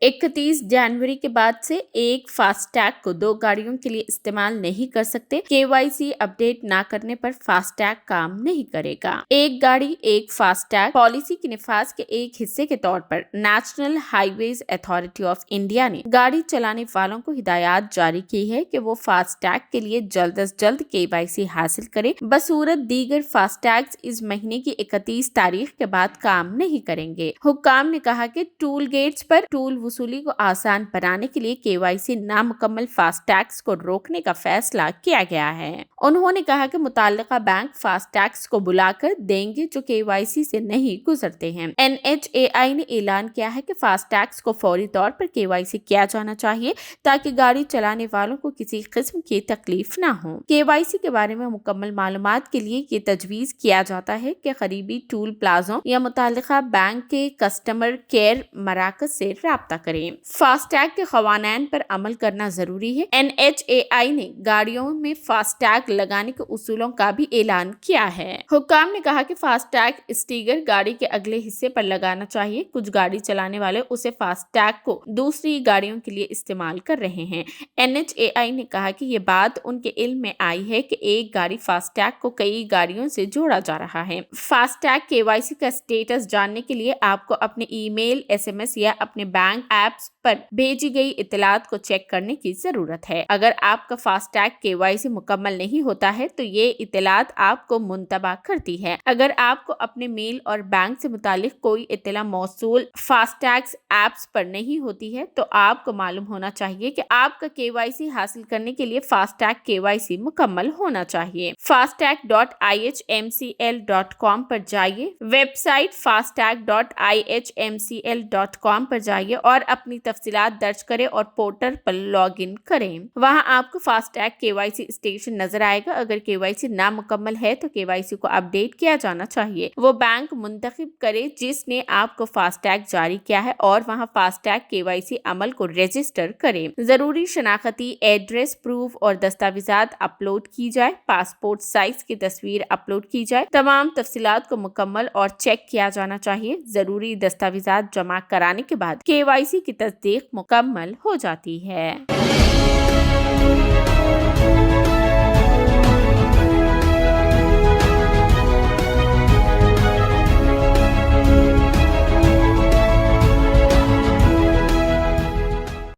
31 जनवरी के बाद से एक फास्टैग को 2 गाड़ियों के लिए इस्तेमाल नहीं कर सकते। KYC अपडेट ना करने पर फास्टैग काम नहीं करेगा। एक गाड़ी एक फास्टैग पॉलिसी के निफाज के एक हिस्से के तौर पर national highways authority of India ने गाड़ी चलाने वालों को हिदायत जारी की है कि वो फास्टैग के लिए जल्द अज जल्द KYC हासिल करें। बसूरत दीगर फास्टैग्स इस महीने की 31 तारीख के बाद काम नहीं करेंगे। हुक्काम ने कहा कि टूल गेट्स पर टूल वसूली को आसान बनाने के लिए KYC नामुकम्मल फास्टैग्स को रोकने का फैसला किया गया है। उन्होंने कहा कि मुताल्लिका बैंक फास्टैग्स को बुलाकर देंगे जो KYC से नहीं गुजरते हैं। NHAI ने ऐलान किया है कि फास्टैग्स को फौरी तौर पर KYC किया जाना चाहिए ताकि गाड़ी चलाने वालों को किसी किस्म की तकलीफ न हो। KYC के बारे में मुकम्मल मालूमात के लिए ये तजवीज़ किया जाता है कि करीबी टूल प्लाजों या मुताल्लिका बैंक के कस्टमर केयर मराकज से राब्ता करें। फास्टैग के क़वानीन पर अमल करना जरूरी है। NHAI ने गाड़ियों में फास्टैग लगाने के उसूलों का भी ऐलान किया है। हुक्काम ने कहा कि फास्टैग स्टिकर गाड़ी के अगले हिस्से पर लगाना चाहिए। कुछ गाड़ी चलाने वाले उसे फास्टैग को दूसरी गाड़ियों के लिए इस्तेमाल कर रहे हैं। NHAI ने कहा कि ये बात उनके इल्म में आई है कि एक गाड़ी फास्टैग को कई गाड़ियों से जोड़ा जा रहा है। फास्टैग KYC का स्टेटस जानने के लिए आपको अपने ईमेल, SMS या अपने बैंक ऐप्स पर भेजी गई इत्तलात को चेक करने की जरूरत है। अगर आपका फास्टैग KYC मुकम्मल नहीं होता है तो ये इत्तलात आपको मुंतबा करती है। अगर आपको अपने मेल और बैंक से मुतालिक कोई इत्तला मौसूल फास्टैग ऐप्स पर नहीं होती है तो आपको मालूम होना चाहिए कि आपका KYC हासिल करने के लिए फास्टैग KYC मुकम्मल होना चाहिए। fastag.ihmcl.com पर जाइए। वेबसाइट fastag.ihmcl.com पर जाइए और अपनी तफसीलात दर्ज करें और पोर्टल पर लॉग इन करें। वहां आपको फास्टैग KYC स्टेशन नजर आएगा। अगर KYC नामुकम्मल है तो KYC को अपडेट किया जाना चाहिए। वो बैंक मुंतखब करे जिसने आपको फास्टैग जारी किया है और वहां फास्टैग KYC अमल को रजिस्टर करें। जरूरी शनाख्ती एड्रेस प्रूफ और दस्तावेजात अपलोड की जाए। पासपोर्ट साइज की तस्वीर अपलोड की जाए। तमाम तफसीलात को मुकम्मल और चेक किया जाना चाहिए। जरूरी दस्तावेजात जमा कराने के बाद KYC की तस्दीक मुकम्मल हो जाती है।